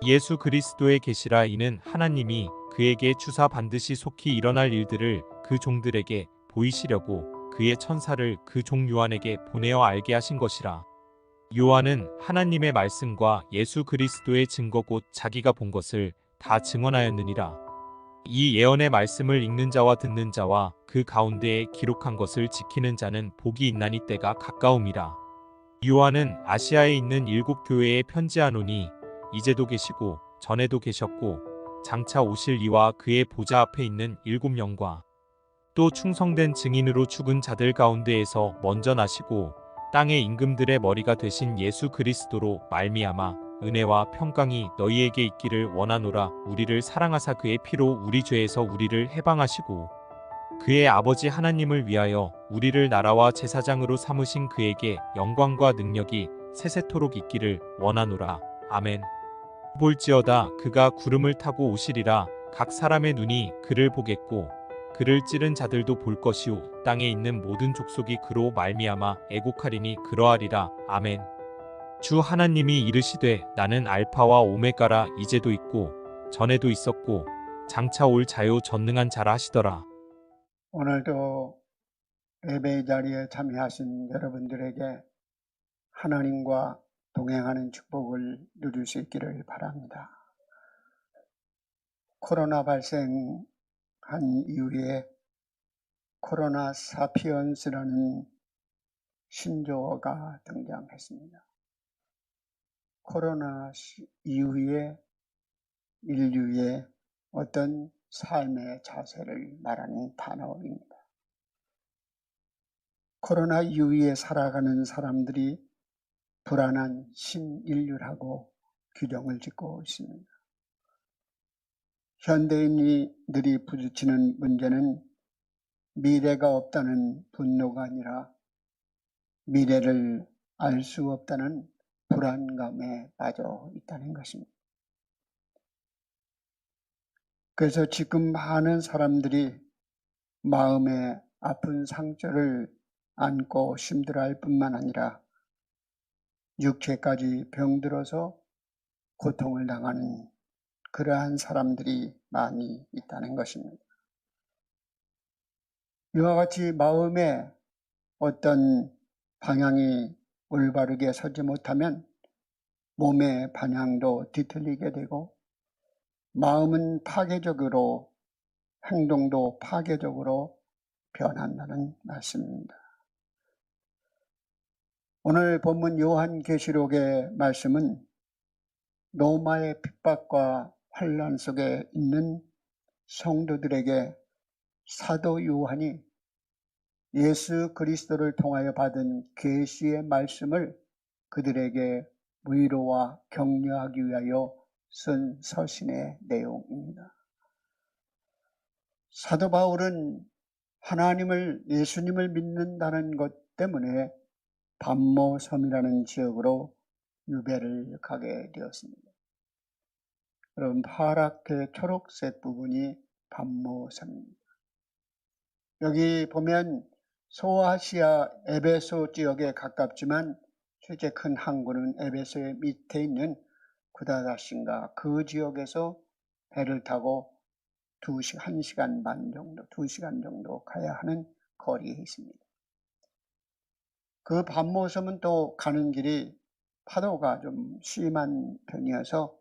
예수 그리스도의 계시라. 이는 하나님이 그에게 주사 반드시 속히 일어날 일들을 그 종들에게 보이시려고 그의 천사를 그 종 요한에게 보내어 알게 하신 것이라. 요한은 하나님의 말씀과 예수 그리스도의 증거 곧 자기가 본 것을 다 증언하였느니라. 이 예언의 말씀을 읽는 자와 듣는 자와 그 가운데에 기록한 것을 지키는 자는 복이 있나니 때가 가까움이라. 요한은 아시아에 있는 7교회에 편지하노니 이제도 계시고 전에도 계셨고 장차 오실 이와 그의 보좌 앞에 있는 7영과 또 충성된 증인으로 죽은 자들 가운데에서 먼저 나시고 땅의 임금들의 머리가 되신 예수 그리스도로 말미암아 은혜와 평강이 너희에게 있기를 원하노라. 우리를 사랑하사 그의 피로 우리 죄에서 우리를 해방하시고 그의 아버지 하나님을 위하여 우리를 나라와 제사장으로 삼으신 그에게 영광과 능력이 세세토록 있기를 원하노라. 아멘. 볼지어다 그가 구름을 타고 오시리라. 각 사람의 눈이 그를 보겠고 그를 찌른 자들도 볼 것이요 땅에 있는 모든 족속이 그로 말미암아 애곡하리니 그러하리라. 아멘. 주 하나님이 이르시되 나는 알파와 오메가라. 이제도 있고 전에도 있었고 장차 올 자요 전능한 자라 하시더라. 오늘도 예배 자리에 참여하신 여러분들에게 하나님과 동행하는 축복을 누릴 수 있기를 바랍니다. 코로나 발생한 이후에 코로나 사피언스라는 신조어가 등장했습니다. 코로나 이후에 인류의 어떤 삶의 자세를 말하는 단어입니다. 코로나 이후에 살아가는 사람들이 불안한 신인류라고 규정을 짓고 있습니다. 현대인들이 부딪히는 문제는 미래가 없다는 분노가 아니라 미래를 알 수 없다는 불안감에 빠져 있다는 것입니다. 그래서 지금 많은 사람들이 마음의 아픈 상처를 안고 힘들어할 뿐만 아니라 육체까지 병들어서 고통을 당하는 그러한 사람들이 많이 있다는 것입니다. 이와 같이 마음에 어떤 방향이 올바르게 서지 못하면 몸의 방향도 뒤틀리게 되고 마음은 파괴적으로 행동도 파괴적으로 변한다는 말씀입니다. 오늘 본문 요한계시록의 말씀은 로마의 핍박과 환난 속에 있는 성도들에게 사도 요한이 예수 그리스도를 통하여 받은 계시의 말씀을 그들에게 위로와 격려하기 위하여 쓴 서신의 내용입니다. 사도 바울은 하나님을 예수님을 믿는다는 것 때문에 반모섬이라는 지역으로 유배를 가게 되었습니다. 여러분 파랗게 초록색 부분이 반모섬입니다. 여기 보면 소아시아 에베소 지역에 가깝지만 실제 큰 항구는 에베소의 밑에 있는 구다다신가 그 지역에서 배를 타고 1시간 반 정도, 2시간 정도 가야 하는 거리에 있습니다. 그 반모섬은 또 가는 길이 파도가 좀 심한 편이어서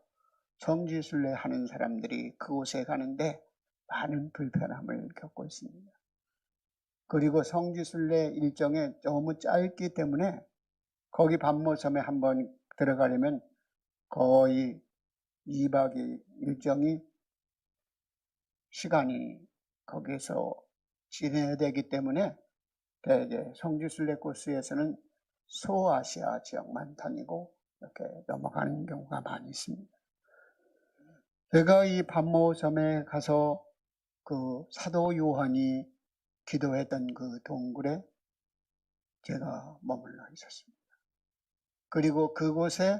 성지순례 하는 사람들이 그곳에 가는데 많은 불편함을 겪고 있습니다. 그리고 성지순례 일정이 너무 짧기 때문에 거기 반모섬에 한번 들어가려면 거의 2박의 일정이 시간이 거기서 지내야 되기 때문에 대개 성지순례 코스에서는 소아시아 지역만 다니고 이렇게 넘어가는 경우가 많이 있습니다. 제가 이 반모섬에 가서 그 사도 요한이 기도했던 그 동굴에 제가 머물러 있었습니다. 그리고 그곳에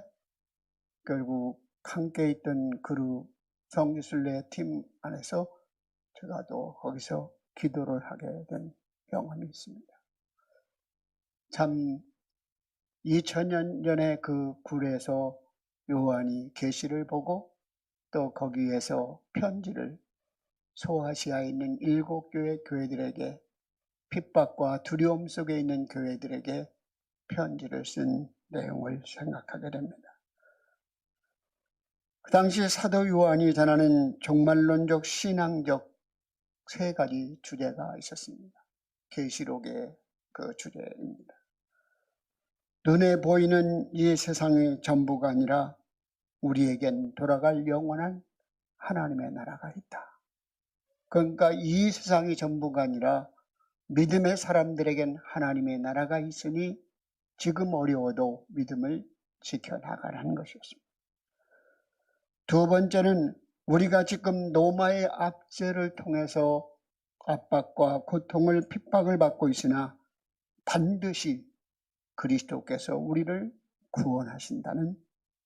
결국 함께 있던 그룹 성지순례 팀 안에서 제가 또 거기서 기도를 하게 된 경험이 있습니다. 참 2000년 전에 그 굴에서 요한이 계시를 보고 또 거기에서 편지를 소아시아에 있는 7교회 교회들에게, 핍박과 두려움 속에 있는 교회들에게 편지를 쓴 내용을 생각하게 됩니다. 그 당시 사도 요한이 전하는 종말론적 신앙적 3가지 주제가 있었습니다. 계시록의 그 주제입니다. 눈에 보이는 이 세상의 전부가 아니라 우리에겐 돌아갈 영원한 하나님의 나라가 있다. 그러니까 이 세상이 전부가 아니라 믿음의 사람들에겐 하나님의 나라가 있으니 지금 어려워도 믿음을 지켜나가라는 것이었습니다. 두 번째는 우리가 지금 로마의 압제를 통해서 압박과 고통을 핍박을 받고 있으나 반드시 그리스도께서 우리를 구원하신다는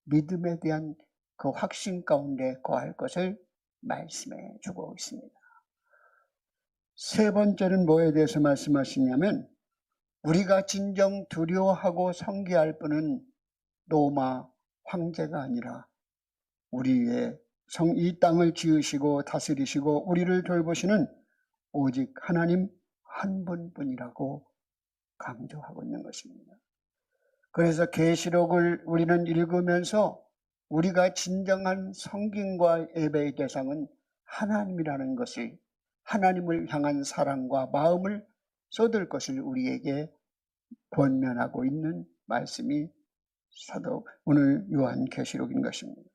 믿음에 대한 그 확신 가운데 거할 것을 말씀해 주고 있습니다. 세 번째는 뭐에 대해서 말씀하시냐면, 우리가 진정 두려워하고 섬기할 분은 로마 황제가 아니라 우리의 이 땅을 지으시고 다스리시고 우리를 돌보시는 오직 하나님 한 분뿐이라고 강조하고 있는 것입니다. 그래서 계시록을 우리는 읽으면서 우리가 진정한 섬김과 예배의 대상은 하나님이라는 것을, 하나님을 향한 사랑과 마음을 쏟을 것을 우리에게 권면하고 있는 말씀이 사도 오늘 요한계시록인 것입니다.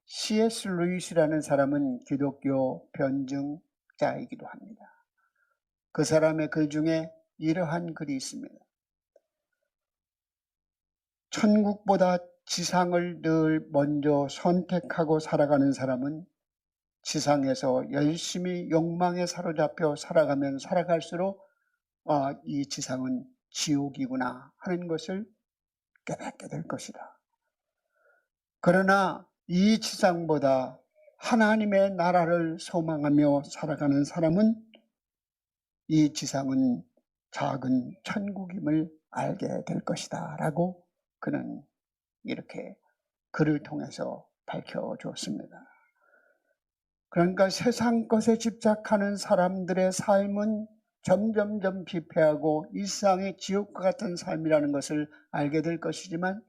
C.S. 루이스라는 사람은 기독교 변증자이기도 합니다. 그 사람의 글 중에 이러한 글이 있습니다. 천국보다 지상을 늘 먼저 선택하고 살아가는 사람은 지상에서 열심히 욕망에 사로잡혀 살아가면 살아갈수록 이 지상은 지옥이구나 하는 것을 깨닫게 될 것이다. 그러나 이 지상보다 하나님의 나라를 소망하며 살아가는 사람은 이 지상은 작은 천국임을 알게 될 것이다 라고 그는 이렇게 글을 통해서 밝혀주었습니다. 그러니까 세상 것에 집착하는 사람들의 삶은 점점점 비패하고 이 세상의 지옥과 같은 삶이라는 것을 알게 될 것이지만,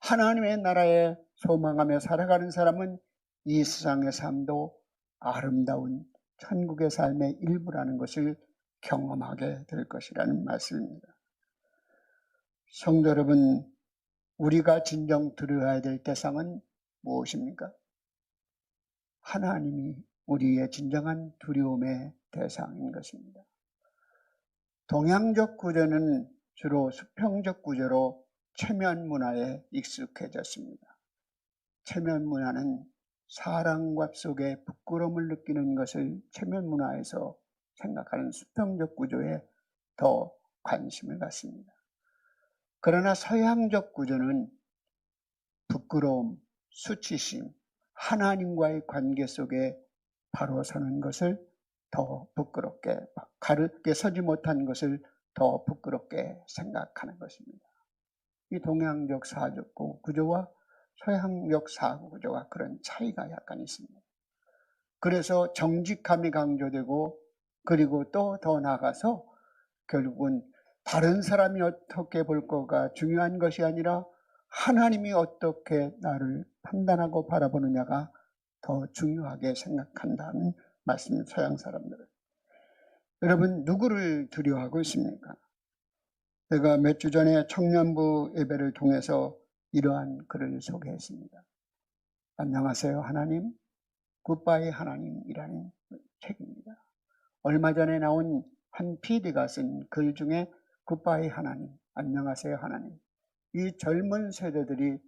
하나님의 나라에 소망하며 살아가는 사람은 이 세상의 삶도 아름다운 천국의 삶의 일부라는 것을 경험하게 될 것이라는 말씀입니다. 성도 여러분, 우리가 진정 들어야 될 대상은 무엇입니까? 하나님이 우리의 진정한 두려움의 대상인 것입니다. 동양적 구조는 주로 수평적 구조로 체면 문화에 익숙해졌습니다. 체면 문화는 사랑과 속에 부끄러움을 느끼는 것을 체면 문화에서 생각하는 수평적 구조에 더 관심을 갖습니다. 그러나 서양적 구조는 부끄러움, 수치심, 하나님과의 관계 속에 바로 서는 것을 더 부끄럽게, 가르게 서지 못한 것을 더 부끄럽게 생각하는 것입니다. 이 동양적 사회적 구조와 서양적 사고 구조가 그런 차이가 약간 있습니다. 그래서 정직함이 강조되고, 그리고 또 더 나아가서 결국은 다른 사람이 어떻게 볼 거가 중요한 것이 아니라 하나님이 어떻게 나를 판단하고 바라보느냐가 더 중요하게 생각한다는 말씀, 서양 사람들은. 여러분, 누구를 두려워하고 있습니까? 제가 몇 주 전에 청년부 예배를 통해서 이러한 글을 소개했습니다. 안녕하세요 하나님, 굿바이 하나님이라는 책입니다. 얼마 전에 나온 한 PD가 쓴 글 중에 굿바이 하나님, 안녕하세요 하나님, 이 젊은 세대들이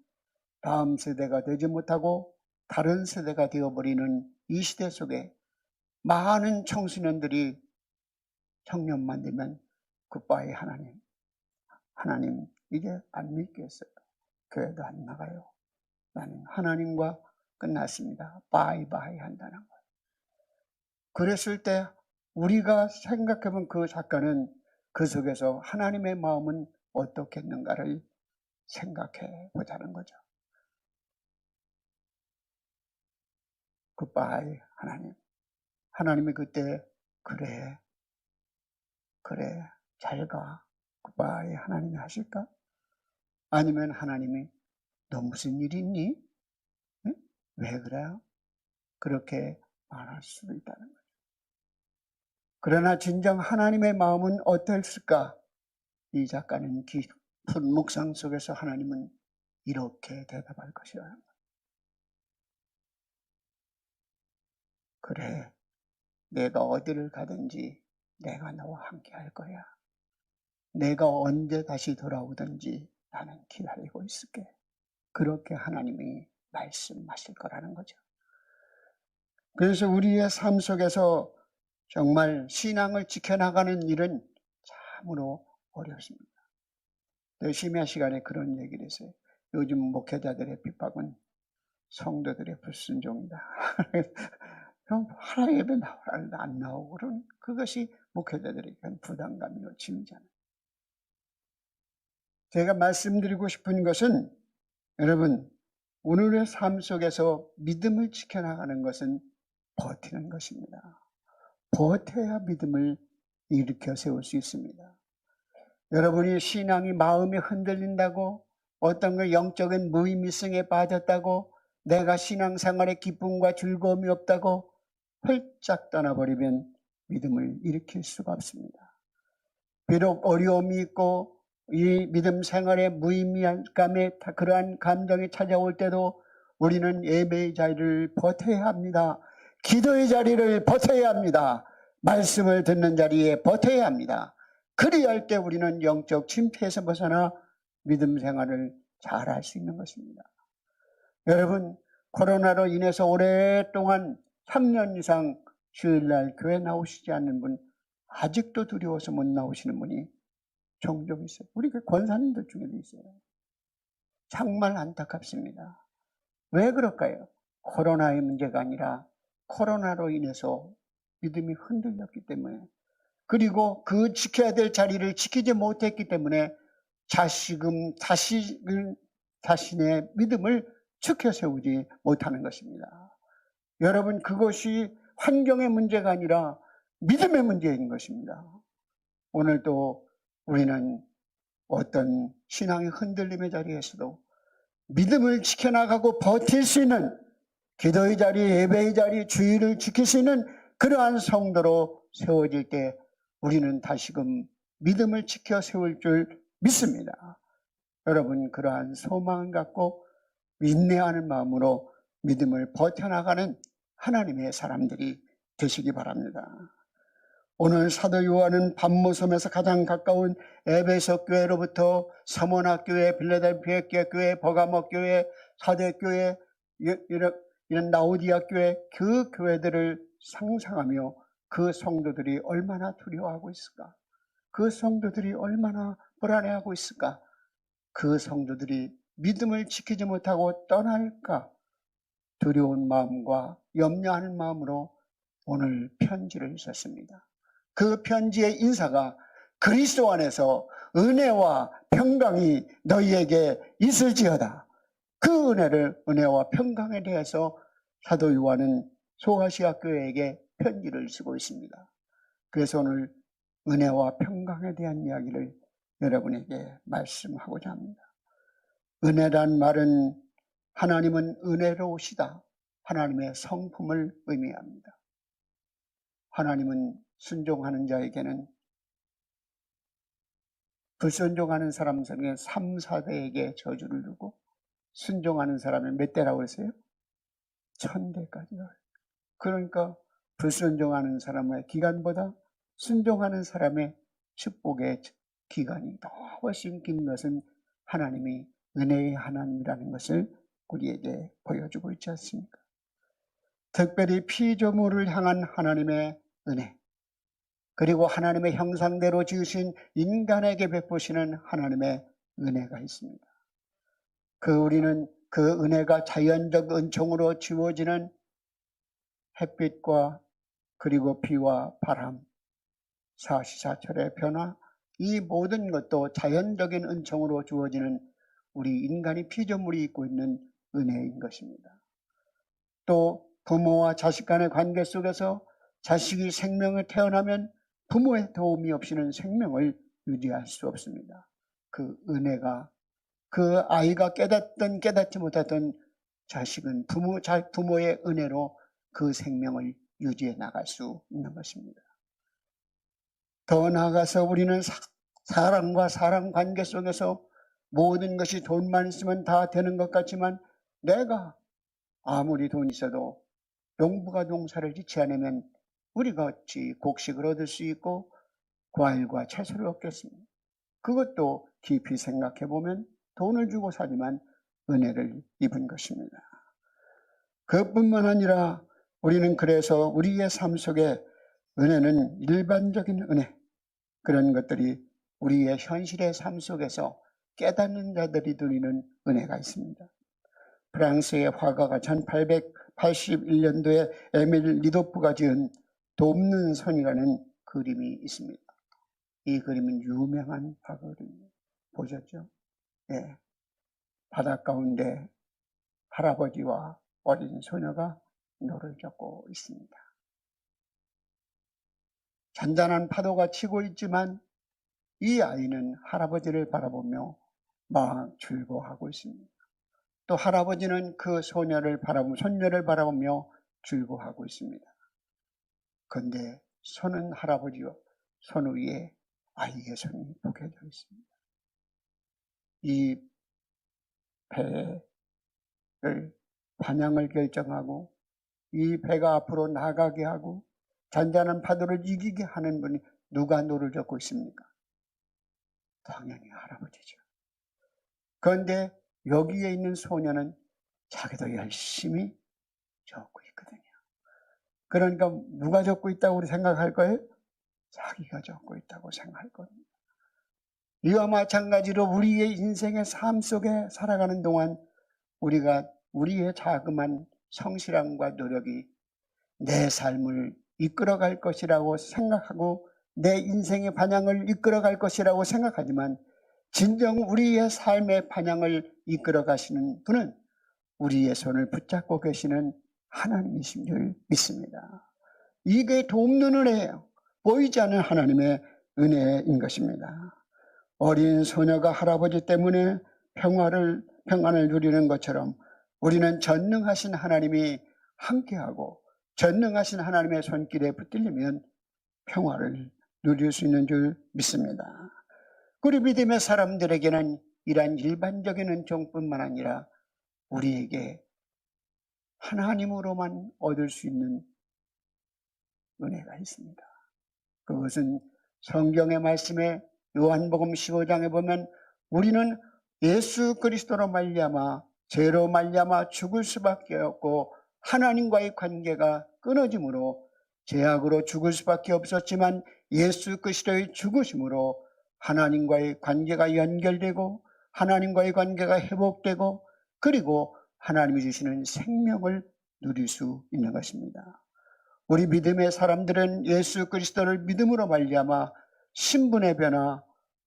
다음 세대가 되지 못하고 다른 세대가 되어버리는 이 시대 속에 많은 청소년들이 청년만 되면 굿바이 하나님, 하나님 이제 안 믿겠어요. 교회도 안 나가요. 나는 하나님과 끝났습니다. 바이바이 한다는 거예요. 그랬을 때 우리가 생각해본 그 작가는 그 속에서 하나님의 마음은 어떻겠는가를 생각해 보자는 거죠. 굿바이 하나님. 하나님이 그때 그래 잘 가 굿바이 하나님이 하실까? 아니면 하나님이 너 무슨 일이 있니? 응? 왜 그래요? 그렇게 말할 수도 있다는 거죠. 그러나 진정 하나님의 마음은 어땠을까? 이 작가는 깊은 묵상 속에서 하나님은 이렇게 대답할 것이라는 거예요. 그래, 내가 어디를 가든지 내가 너와 함께 할 거야. 내가 언제 다시 돌아오든지 나는 기다리고 있을게. 그렇게 하나님이 말씀하실 거라는 거죠. 그래서 우리의 삶 속에서 정말 신앙을 지켜나가는 일은 참으로 어렵습니다. 심야 시간에 그런 얘기를 했어요. 요즘 목회자들의 핍박은 성도들의 불순종이다. 그럼 하나님 예배 나오라는데 안 나오고 그러는 그것이 목회자들에게 부담감이고 짐이잖아요. 제가 말씀드리고 싶은 것은 여러분 오늘의 삶 속에서 믿음을 지켜나가는 것은 버티는 것입니다. 버텨야 믿음을 일으켜 세울 수 있습니다. 여러분이 신앙이 마음이 흔들린다고 어떤 그 영적인 무의미성에 빠졌다고 내가 신앙생활에 기쁨과 즐거움이 없다고 훌쩍 떠나버리면 믿음을 일으킬 수가 없습니다. 비록 어려움이 있고 이 믿음 생활의 무의미함에 그러한 감정이 찾아올 때도 우리는 예배의 자리를 버텨야 합니다. 기도의 자리를 버텨야 합니다. 말씀을 듣는 자리에 버텨야 합니다. 그리할 때 우리는 영적 침체에서 벗어나 믿음 생활을 잘할 수 있는 것입니다. 여러분 코로나로 인해서 오랫동안 3년 이상 주일날 교회 나오시지 않는 분 아직도 두려워서 못 나오시는 분이 종종 있어요. 우리 권사님들 중에도 있어요. 정말 안타깝습니다. 왜 그럴까요? 코로나의 문제가 아니라 코로나로 인해서 믿음이 흔들렸기 때문에 그리고 그 지켜야 될 자리를 지키지 못했기 때문에 자신의 믿음을 지켜 세우지 못하는 것입니다. 여러분 그것이 환경의 문제가 아니라 믿음의 문제인 것입니다. 오늘도 우리는 어떤 신앙의 흔들림의 자리에서도 믿음을 지켜나가고 버틸 수 있는 기도의 자리, 예배의 자리, 주의를 지킬 수 있는 그러한 성도로 세워질 때 우리는 다시금 믿음을 지켜 세울 줄 믿습니다. 여러분 그러한 소망을 갖고 인내하는 마음으로 믿음을 버텨나가는 하나님의 사람들이 되시기 바랍니다. 오늘 사도 요한은 반모섬에서 가장 가까운 에베소 교회로부터 서머나 교회, 빌라델피아 교회, 버가모 교회, 사대 교회, 이런 라오디아 교회 그 교회들을 상상하며 그 성도들이 얼마나 두려워하고 있을까? 그 성도들이 얼마나 불안해하고 있을까? 그 성도들이 믿음을 지키지 못하고 떠날까? 두려운 마음과 염려하는 마음으로 오늘 편지를 썼습니다. 그 편지의 인사가 그리스도 안에서 은혜와 평강이 너희에게 있을지어다. 그 은혜와 평강에 대해서 사도 요한은 소아시아 교회에게 편지를 쓰고 있습니다. 그래서 오늘 은혜와 평강에 대한 이야기를 여러분에게 말씀하고자 합니다. 은혜란 말은 하나님은 은혜로우시다. 하나님의 성품을 의미합니다. 하나님은 순종하는 자에게는 불순종하는 사람 중에 3, 4대에게 저주를 주고 순종하는 사람은 몇 대라고 했어요? 1000대까지요. 그러니까 불순종하는 사람의 기간보다 순종하는 사람의 축복의 기간이 더 훨씬 긴 것은 하나님이 은혜의 하나님이라는 것을 우리에게 보여주고 있지 않습니까? 특별히 피조물을 향한 하나님의 은혜, 그리고 하나님의 형상대로 지으신 인간에게 베푸시는 하나님의 은혜가 있습니다. 우리는 그 은혜가 자연적 은총으로 주어지는 햇빛과 그리고 비와 바람, 사시사철의 변화, 이 모든 것도 자연적인 은총으로 주어지는 우리 인간이 피조물이 입고 있는 은혜인 것입니다. 또 부모와 자식 간의 관계 속에서 자식이 생명을 태어나면 부모의 도움이 없이는 생명을 유지할 수 없습니다. 그 은혜가, 그 아이가 깨닫든 깨닫지 못하던 자식은 부모의 은혜로 그 생명을 유지해 나갈 수 있는 것입니다. 더 나아가서 우리는 사람과 사람 관계 속에서 모든 것이 돈만 있으면 다 되는 것 같지만 내가 아무리 돈 있어도 농부가 농사를 짓지 않으면 우리가 어찌 곡식을 얻을 수 있고 과일과 채소를 얻겠습니까? 그것도 깊이 생각해 보면 돈을 주고 사지만 은혜를 입은 것입니다. 그뿐만 아니라 우리는 그래서 우리의 삶 속에 은혜는 일반적인 은혜, 그런 것들이 우리의 현실의 삶 속에서 깨닫는 자들이 누리는 은혜가 있습니다. 프랑스의 화가가 1881년도에 에밀 리도프가 지은 돕는 선이라는 그림이 있습니다. 이 그림은 유명한 화가 그림입니다. 보셨죠? 예. 바닷 가운데 할아버지와 어린 소녀가 노를 젓고 있습니다. 잔잔한 파도가 치고 있지만 이 아이는 할아버지를 바라보며 막 즐거워하고 있습니다. 또 할아버지는 그 손녀를 바라보며 즐거워하고 있습니다. 그런데 손은 할아버지와 손 위에 아이의 손이 포개져 있습니다. 이 배를 방향을 결정하고 이 배가 앞으로 나가게 하고 잔잔한 파도를 이기게 하는 분이 누가 노를 젓고 있습니까? 당연히 할아버지죠. 그런데 여기에 있는 소녀는 자기도 열심히 젓고 있거든요. 그러니까 누가 젓고 있다고 우리 생각할 거예요? 자기가 젓고 있다고 생각할 겁니다. 이와 마찬가지로 우리의 인생의 삶 속에 살아가는 동안 우리가 우리의 자그마한 성실함과 노력이 내 삶을 이끌어갈 것이라고 생각하고 내 인생의 방향을 이끌어갈 것이라고 생각하지만 진정 우리의 삶의 방향을 이끌어 가시는 분은 우리의 손을 붙잡고 계시는 하나님이신 줄 믿습니다. 이게 돕는 은혜예요. 보이지 않는 하나님의 은혜인 것입니다. 어린 소녀가 할아버지 때문에 평안을 누리는 것처럼 우리는 전능하신 하나님이 함께하고 전능하신 하나님의 손길에 붙들리면 평화를 누릴 수 있는 줄 믿습니다. 우리 믿음의 사람들에게는 이러한 일반적인 은총뿐만 아니라 우리에게 하나님으로만 얻을 수 있는 은혜가 있습니다. 그것은 성경의 말씀에 요한복음 15장에 보면 우리는 예수 그리스도로 말미암아 죄로 말미암아 죽을 수밖에 없고 하나님과의 관계가 끊어짐으로 죄악으로 죽을 수밖에 없었지만 예수 그리스도의 죽으심으로 하나님과의 관계가 연결되고 하나님과의 관계가 회복되고 그리고 하나님이 주시는 생명을 누릴 수 있는 것입니다. 우리 믿음의 사람들은 예수 그리스도를 믿음으로 말미암아 신분의 변화,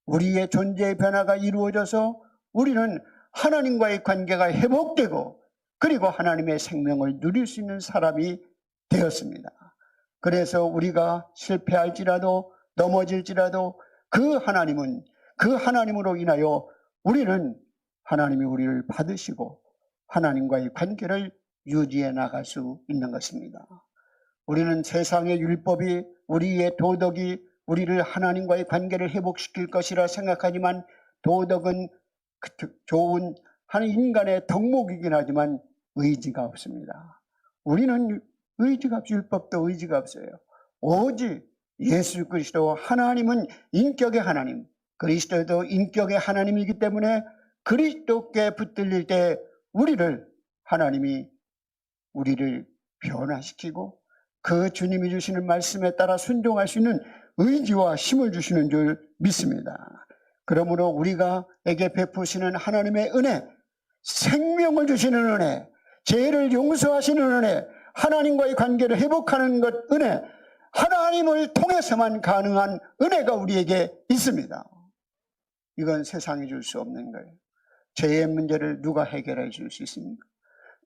우리의 존재의 변화가 이루어져서 우리는 하나님과의 관계가 회복되고 그리고 하나님의 생명을 누릴 수 있는 사람이 되었습니다. 그래서 우리가 실패할지라도 넘어질지라도 그 하나님으로 인하여 우리는 하나님이 우리를 받으시고 하나님과의 관계를 유지해 나갈 수 있는 것입니다. 우리는 세상의 율법이 우리의 도덕이 우리를 하나님과의 관계를 회복시킬 것이라 생각하지만 도덕은 좋은 한 인간의 덕목이긴 하지만 의지가 없습니다. 우리는 의지가 없어요. 율법도 의지가 없어요. 오직 예수 그리스도 하나님은 인격의 하나님, 그리스도도 인격의 하나님이기 때문에 그리스도께 붙들릴 때 하나님이 우리를 변화시키고 그 주님이 주시는 말씀에 따라 순종할 수 있는 의지와 힘을 주시는 줄 믿습니다. 그러므로 우리가에게 베푸시는 하나님의 은혜, 생명을 주시는 은혜, 죄를 용서하시는 은혜, 하나님과의 관계를 회복하는 것 은혜, 하나님을 통해서만 가능한 은혜가 우리에게 있습니다. 이건 세상이 줄 수 없는 거예요. 죄의 문제를 누가 해결해 줄 수 있습니까?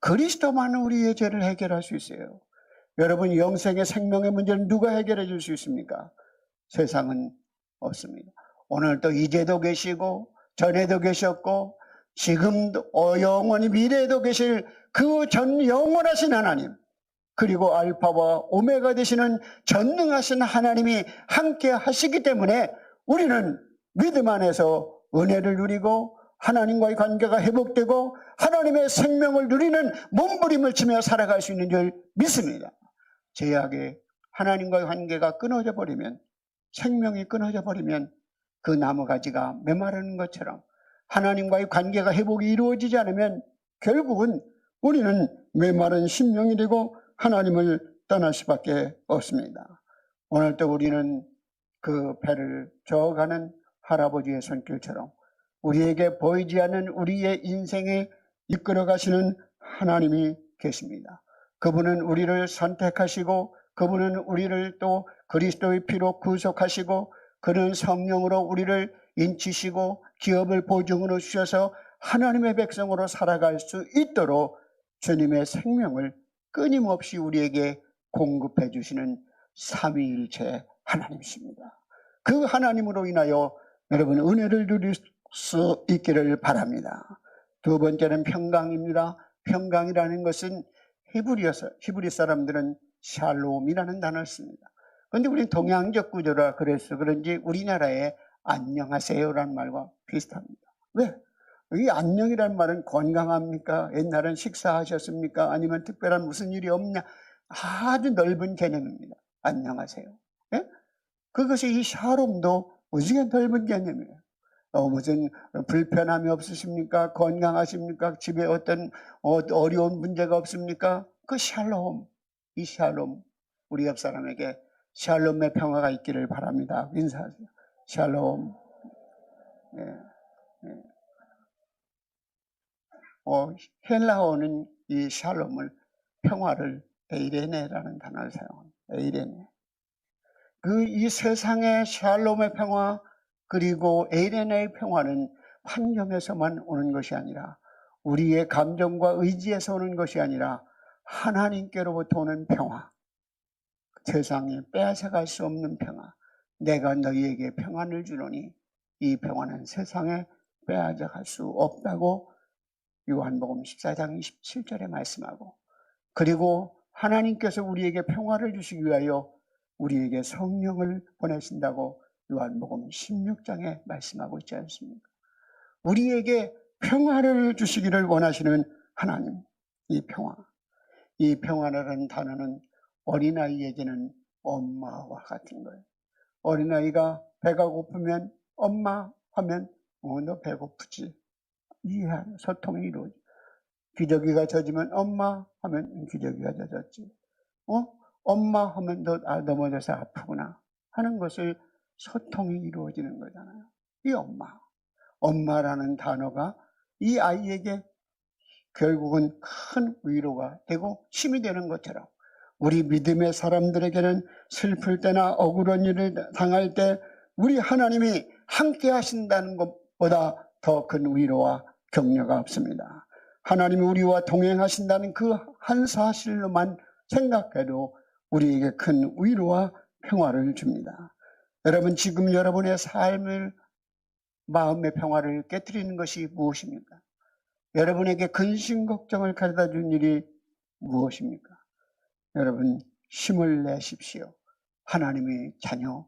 그리스도만 우리의 죄를 해결할 수 있어요. 여러분, 영생의 생명의 문제는 누가 해결해 줄 수 있습니까? 세상은 없습니다. 오늘도 이제도 계시고 전에도 계셨고 지금도 영원히 미래에도 계실 그 전 영원하신 하나님, 그리고 알파와 오메가 되시는 전능하신 하나님이 함께 하시기 때문에 우리는 믿음 안에서 은혜를 누리고 하나님과의 관계가 회복되고 하나님의 생명을 누리는 몸부림을 치며 살아갈 수 있는 줄 믿습니다. 제약에 하나님과의 관계가 끊어져 버리면, 생명이 끊어져 버리면 그 나무가지가 메마르는 것처럼 하나님과의 관계가 회복이 이루어지지 않으면 결국은 우리는 메마른 심령이 되고 하나님을 떠날 수밖에 없습니다. 오늘도 우리는 그 배를 저어가는 할아버지의 손길처럼 우리에게 보이지 않는 우리의 인생에 이끌어 가시는 하나님이 계십니다. 그분은 우리를 선택하시고 그분은 우리를 또 그리스도의 피로 구속하시고 그는 성령으로 우리를 인치시고 기업을 보증으로 주셔서 하나님의 백성으로 살아갈 수 있도록 주님의 생명을 끊임없이 우리에게 공급해 주시는 삼위일체 하나님이십니다. 그 하나님으로 인하여 여러분 은혜를 누릴 수 있기를 바랍니다. 두 번째는 평강입니다. 평강이라는 것은 히브리 사람들은 샬롬이라는 단어를 씁니다. 그런데 우리는 동양적 구조라 그래서 그런지 우리나라에 안녕하세요라는 말과 비슷합니다. 왜? 이 안녕이라는 말은 건강합니까? 옛날엔 식사하셨습니까? 아니면 특별한 무슨 일이 없냐? 아주 넓은 개념입니다. 안녕하세요. 예? 그것이 이 샬롬도 무지개 넓은 개념이에요. 무슨 불편함이 없으십니까? 건강하십니까? 집에 어떤 어려운 문제가 없습니까? 그 샬롬, 이 샬롬, 우리 옆 사람에게 샬롬의 평화가 있기를 바랍니다. 인사하세요. 샬롬. 예, 예. 헬라어는 이 샬롬을 평화를 에이레네라는 단어를 사용합니다. 에이레네. 이 세상의 샬롬의 평화 그리고 에이레네의 평화는 환경에서만 오는 것이 아니라 우리의 감정과 의지에서 오는 것이 아니라 하나님께로부터 오는 평화, 세상이 빼앗아갈 수 없는 평화, 내가 너희에게 평안을 주노니 이 평화는 세상에 빼앗아갈 수 없다고 요한복음 14장 27절에 말씀하고, 그리고 하나님께서 우리에게 평화를 주시기 위하여 우리에게 성령을 보내신다고 요한복음 16장에 말씀하고 있지 않습니까? 우리에게 평화를 주시기를 원하시는 하나님, 이 평화라는 단어는 어린아이에게는 엄마와 같은 거예요. 어린아이가 배가 고프면 엄마 하면 너 배고프지? 이해하는 소통이 이루어져. 기저귀가 젖으면 엄마 하면 기저귀가 젖었지. 엄마 하면 너 넘어져서 아프구나 하는 것을 소통이 이루어지는 거잖아요. 이 엄마라는 단어가 이 아이에게 결국은 큰 위로가 되고 힘이 되는 것처럼 우리 믿음의 사람들에게는 슬플 때나 억울한 일을 당할 때 우리 하나님이 함께 하신다는 것보다 더 큰 위로와 격려가 없습니다. 하나님이 우리와 동행하신다는 그 한 사실로만 생각해도 우리에게 큰 위로와 평화를 줍니다. 여러분, 지금 여러분의 삶을, 마음의 평화를 깨뜨리는 것이 무엇입니까? 여러분에게 근심 걱정을 가져다 준 일이 무엇입니까? 여러분, 힘을 내십시오. 하나님의 자녀,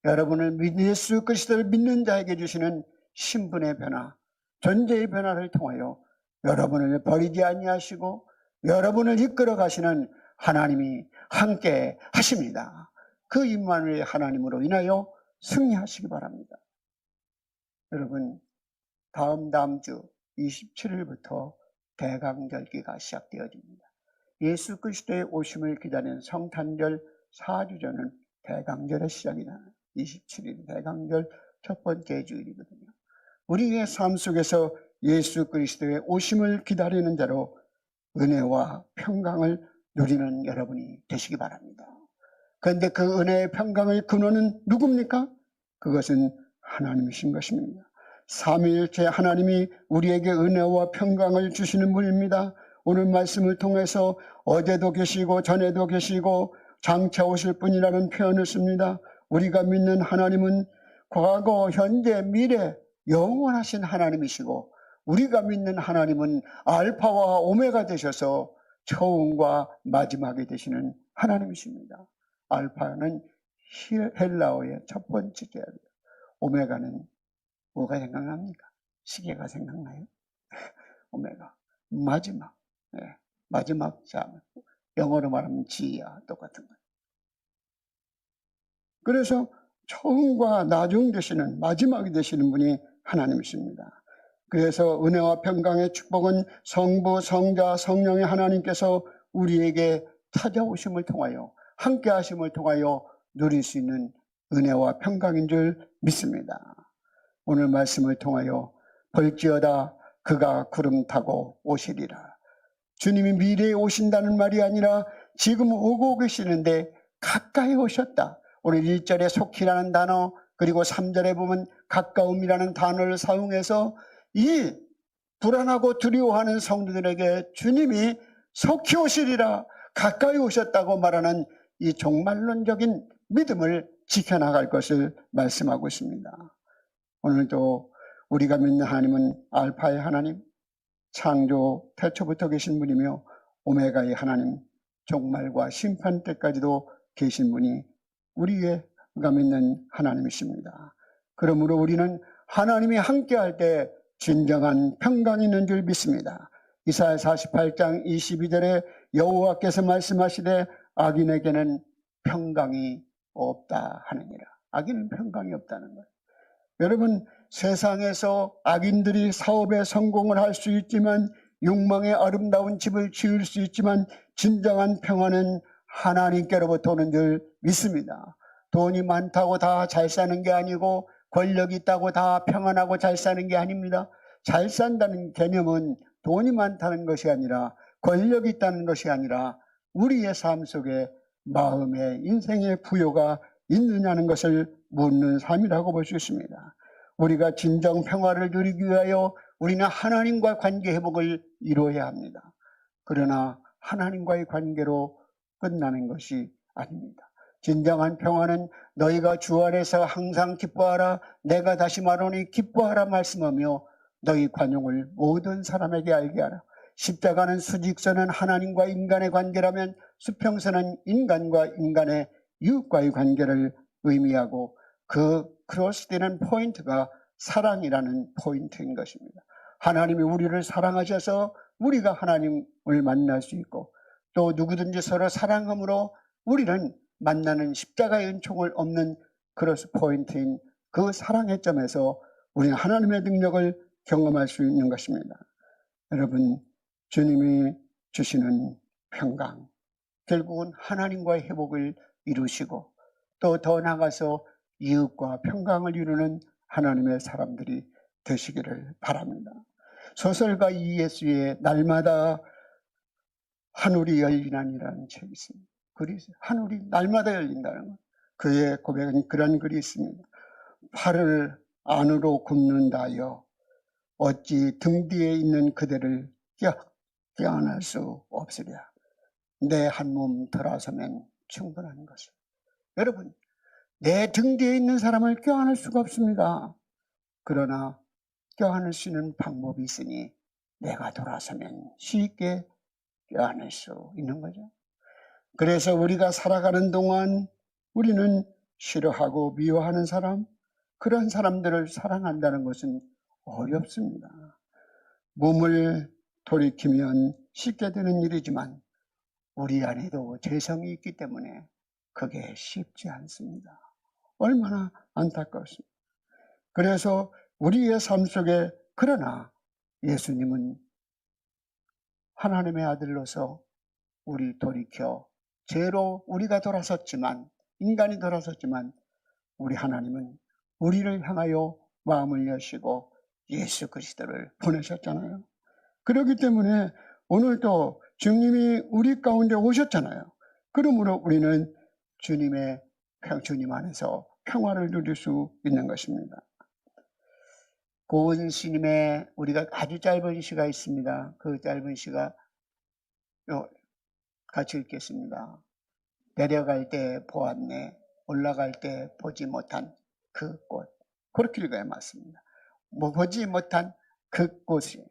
여러분을 예수 그리스도를 믿는 자에게 주시는 신분의 변화, 존재의 변화를 통하여 여러분을 버리지 아니하시고 여러분을 이끌어 가시는 하나님이 함께 하십니다. 그 임마누엘 하나님으로 인하여 승리하시기 바랍니다. 여러분, 다음 주 27일부터 대강절기가 시작되어집니다. 예수 그리스도의 오심을 기다리는 성탄절 4주전은 대강절의 시작이 나요. 27일 대강절 첫 번째 주일이거든요. 우리의 삶 속에서 예수 그리스도의 오심을 기다리는 자로 은혜와 평강을 누리는 여러분이 되시기 바랍니다. 그런데 그 은혜의 평강의 근원은 누굽니까? 그것은 하나님이신 것입니다. 삼위일체 하나님이 우리에게 은혜와 평강을 주시는 분입니다. 오늘 말씀을 통해서 어제도 계시고 전에도 계시고 장차 오실 분이라는 표현을 씁니다. 우리가 믿는 하나님은 과거, 현재, 미래 영원하신 하나님이시고 우리가 믿는 하나님은 알파와 오메가 되셔서 처음과 마지막이 되시는 하나님이십니다. 알파는 헬라어의 첫 번째 계열이에요. 오메가는 뭐가 생각납니까? 시계가 생각나요? 오메가 마지막. 네, 마지막 자. 영어로 말하면 지야 똑같은 거예요. 그래서 처음과 나중 되시는 마지막이 되시는 분이 하나님이십니다. 그래서 은혜와 평강의 축복은 성부, 성자, 성령의 하나님께서 우리에게 찾아오심을 통하여 함께 하심을 통하여 누릴 수 있는 은혜와 평강인 줄 믿습니다. 오늘 말씀을 통하여 볼지어다 그가 구름 타고 오시리라. 주님이 미래에 오신다는 말이 아니라 지금 오고 계시는데 가까이 오셨다. 오늘 1절에 속히라는 단어 그리고 3절에 보면 가까움이라는 단어를 사용해서 이 불안하고 두려워하는 성도들에게 주님이 속히 오시리라 가까이 오셨다고 말하는 이 종말론적인 믿음을 지켜나갈 것을 말씀하고 있습니다. 오늘도 우리가 믿는 하나님은 알파의 하나님, 창조 태초부터 계신 분이며 오메가의 하나님, 종말과 심판 때까지도 계신 분이 우리가 믿는 하나님이십니다. 그러므로 우리는 하나님이 함께할 때 진정한 평강이 있는 줄 믿습니다. 이사야 48장 22절에 여호와께서 말씀하시되 악인에게는 평강이 없다 하느니라. 악인은 평강이 없다는 거예요. 여러분, 세상에서 악인들이 사업에 성공을 할 수 있지만 욕망의 아름다운 집을 지을 수 있지만 진정한 평화는 하나님께로부터 오는 줄 믿습니다. 돈이 많다고 다 잘 사는 게 아니고 권력이 있다고 다 평안하고 잘 사는 게 아닙니다. 잘 산다는 개념은 돈이 많다는 것이 아니라 권력이 있다는 것이 아니라 우리의 삶 속에 마음의 인생의 부요가 있느냐는 것을 묻는 삶이라고 볼 수 있습니다. 우리가 진정 평화를 누리기 위하여 우리는 하나님과 관계 회복을 이루어야 합니다. 그러나 하나님과의 관계로 끝나는 것이 아닙니다. 진정한 평화는 너희가 주 안에서 항상 기뻐하라 내가 다시 말하노니 기뻐하라 말씀하며 너희 관용을 모든 사람에게 알게 하라. 십자가는 수직선은 하나님과 인간의 관계라면 수평선은 인간과 인간의 이웃과의 관계를 의미하고 그 크로스되는 포인트가 사랑이라는 포인트인 것입니다. 하나님이 우리를 사랑하셔서 우리가 하나님을 만날 수 있고 또 누구든지 서로 사랑함으로 우리는 만나는 십자가의 은총을 얻는 크로스 포인트인 그 사랑의 점에서 우리는 하나님의 능력을 경험할 수 있는 것입니다. 여러분, 주님이 주시는 평강, 결국은 하나님과의 회복을 이루시고 또 더 나아가서 이웃과 평강을 이루는 하나님의 사람들이 되시기를 바랍니다. 소설가 이예수의 날마다 하늘이 열리나니라는 책이 있습니다. 글이 하늘이 날마다 열린다는 것. 그의 고백은 그런 글이 있습니다. 팔을 안으로 굽는다여 어찌 등 뒤에 있는 그대를 껴안을 수 없으랴. 내 한 몸 돌아서면 충분한 것을. 여러분, 내 등 뒤에 있는 사람을 껴안을 수가 없습니다. 그러나 껴안을 수 있는 방법이 있으니 내가 돌아서면 쉽게 껴안을 수 있는 거죠. 그래서 우리가 살아가는 동안 우리는 싫어하고 미워하는 사람, 그런 사람들을 사랑한다는 것은 어렵습니다. 몸을 돌이키면 쉽게 되는 일이지만 우리 안에도 죄성이 있기 때문에 그게 쉽지 않습니다. 얼마나 안타깝습니다. 그래서 우리의 삶 속에 그러나 예수님은 하나님의 아들로서 우리를 돌이켜 죄로 우리가 돌아섰지만 인간이 돌아섰지만 우리 하나님은 우리를 향하여 마음을 여시고 예수 그리스도를 보내셨잖아요. 그렇기 때문에 오늘도 주님이 우리 가운데 오셨잖아요. 그러므로 우리는 주님 안에서 평화를 누릴 수 있는 것입니다. 고은 스님의 우리가 아주 짧은 시가 있습니다. 그 짧은 시가 같이 읽겠습니다. 내려갈 때 보았네, 올라갈 때 보지 못한 그 꽃. 그렇게 읽어야 맞습니다. 보지 못한 그 꽃이에요.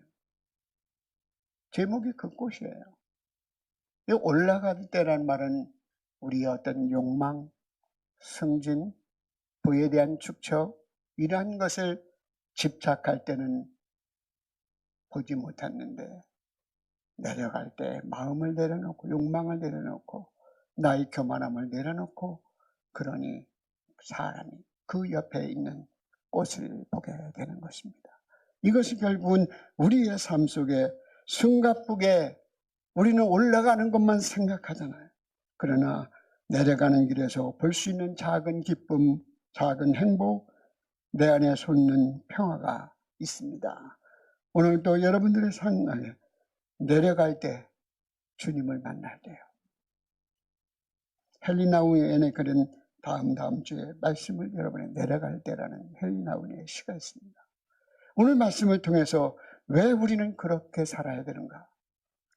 제목이 그 꽃이에요. 이 올라갈 때라는 말은 우리의 어떤 욕망, 승진, 부에 대한 축적, 이러한 것을 집착할 때는 보지 못했는데, 내려갈 때 마음을 내려놓고 욕망을 내려놓고 나의 교만함을 내려놓고, 그러니 사람이 그 옆에 있는 꽃을 보게 되는 것입니다. 이것이 결국은 우리의 삶 속에 숨가쁘게 우리는 올라가는 것만 생각하잖아요. 그러나 내려가는 길에서 볼 수 있는 작은 기쁨, 작은 행복, 내 안에 솟는 평화가 있습니다. 오늘도 여러분들의 삶에 내려갈 때 주님을 만날 때요. 헬리나우엔의 글은 다음 주에 말씀을 여러분의 내려갈 때라는 헬리나우엔의 시가 있습니다. 오늘 말씀을 통해서 왜 우리는 그렇게 살아야 되는가?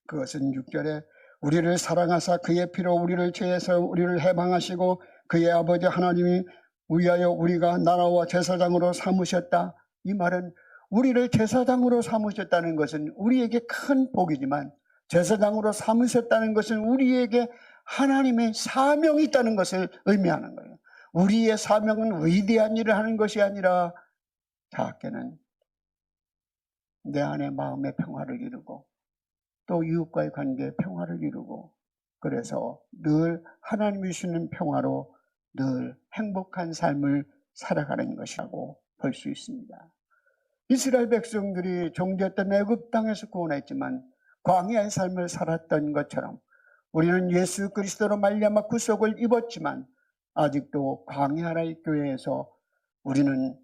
그것은 6절에 우리를 사랑하사 그의 피로 우리를 죄에서 우리를 해방하시고 그의 아버지 하나님이 위하여 우리가 나라와 제사장으로 삼으셨다. 이 말은 우리를 제사장으로 삼으셨다는 것은 우리에게 큰 복이지만, 제사장으로 삼으셨다는 것은 우리에게 하나님의 사명이 있다는 것을 의미하는 거예요. 우리의 사명은 위대한 일을 하는 것이 아니라 작게는 내 안에 마음의 평화를 이루고 또 이웃과의 관계의 평화를 이루고, 그래서 늘 하나님이 주시는 평화로 늘 행복한 삶을 살아가는 것이라고 볼 수 있습니다. 이스라엘 백성들이 종되었던 애굽 땅에서 구원했지만 광야의 삶을 살았던 것처럼 우리는 예수 그리스도로 말미암아 구속을 입었지만 아직도 광야의 교회에서 우리는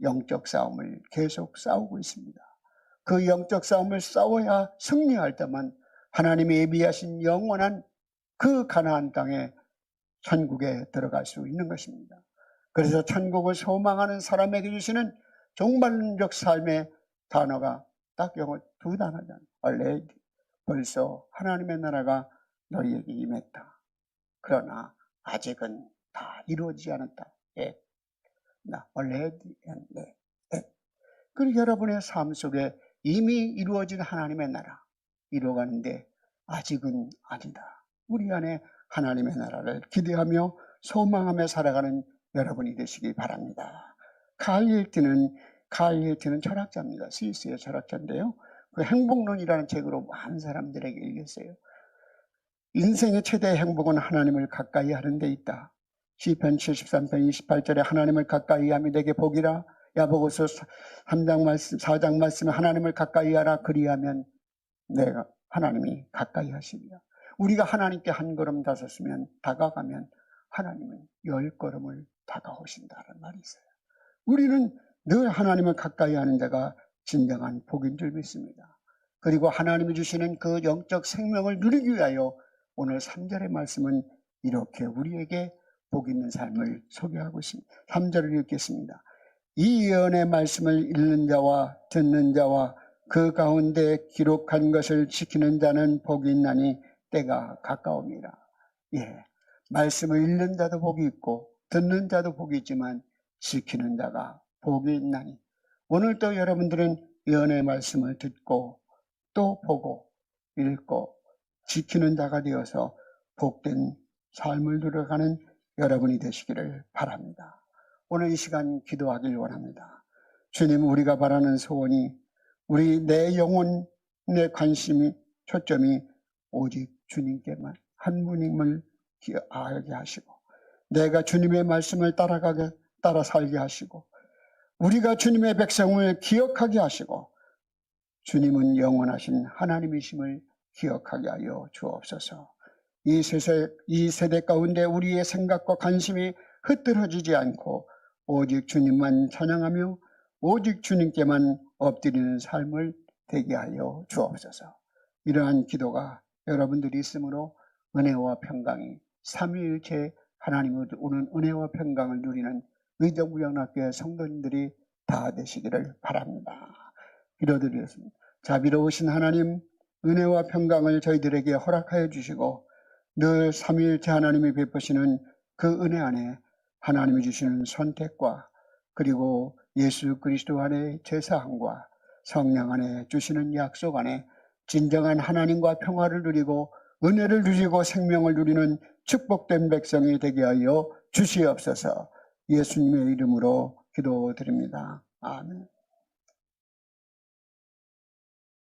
영적 싸움을 계속 싸우고 있습니다. 그 영적 싸움을 싸워야 승리할 때만 하나님이 예비하신 영원한 그 가나안 땅에 천국에 들어갈 수 있는 것입니다. 그래서 천국을 소망하는 사람에게 주시는 종말론적 삶의 단어가 딱 영어 2단어잖아요. already. 벌써 하나님의 나라가 너희에게 임했다. 그러나 아직은 다 이루어지지 않았다. already and yet. 그리고 여러분의 삶 속에 이미 이루어진 하나님의 나라 이루어가는데 아직은 아니다. 우리 안에 하나님의 나라를 기대하며 소망하며 살아가는 여러분이 되시기 바랍니다. 칼 힐트는 철학자입니다. 스위스의 철학자인데요. 그 행복론이라는 책으로 많은 사람들에게 읽었어요. 인생의 최대 행복은 하나님을 가까이 하는 데 있다. 시편 73편 28절에 하나님을 가까이 함이 내게 복이라. 야고보서 4장 말씀에 하나님을 가까이 하라. 그리하면 내가 하나님이 가까이 하시리라. 우리가 하나님께 한 걸음 다가가면 하나님은 10걸음을 다가오신다는 말이 있어요. 우리는 늘 하나님을 가까이 하는 자가 진정한 복인 줄 믿습니다. 그리고 하나님이 주시는 그 영적 생명을 누리기 위하여 오늘 3절의 말씀은 이렇게 우리에게 복 있는 삶을 소개하고 있습니다. 3절을 읽겠습니다. 이 예언의 말씀을 읽는 자와 듣는 자와 그 가운데 기록한 것을 지키는 자는 복이 있나니 때가 가까웁니다. 말씀을 읽는 자도 복이 있고 듣는 자도 복이 있지만 지키는 자가 복이 있나니, 오늘도 여러분들은 예언의 말씀을 듣고 또 보고 읽고 지키는 자가 되어서 복된 삶을 누려가는 여러분이 되시기를 바랍니다. 오늘 이 시간 기도하길 원합니다. 주님, 우리가 바라는 소원이 내 영혼의 관심이 초점이 오직 주님께만 한 분임을 알게 하시고, 내가 주님의 말씀을 따라 살게 하시고, 우리가 주님의 백성을 기억하게 하시고, 주님은 영원하신 하나님이심을 기억하게 하여 주옵소서. 이 세대 가운데 우리의 생각과 관심이 흐트러지지 않고 오직 주님만 찬양하며 오직 주님께만 엎드리는 삶을 되게 하여 주옵소서. 이러한 기도가 여러분들이 있으므로 은혜와 평강이 삼위일체 하나님의 오는 은혜와 평강을 누리는 의정부영락교회 성도님들이 다 되시기를 바랍니다. 기도드리겠습니다. 자비로우신 하나님, 은혜와 평강을 저희들에게 허락하여 주시고 늘 삼위일체 하나님이 베푸시는 그 은혜 안에 하나님이 주시는 선택과 그리고 예수 그리스도 안의 제사함과 성령 안에 주시는 약속 안에 진정한 하나님과 평화를 누리고 은혜를 누리고 생명을 누리는 축복된 백성이 되게 하여 주시옵소서. 예수님의 이름으로 기도드립니다. 아멘.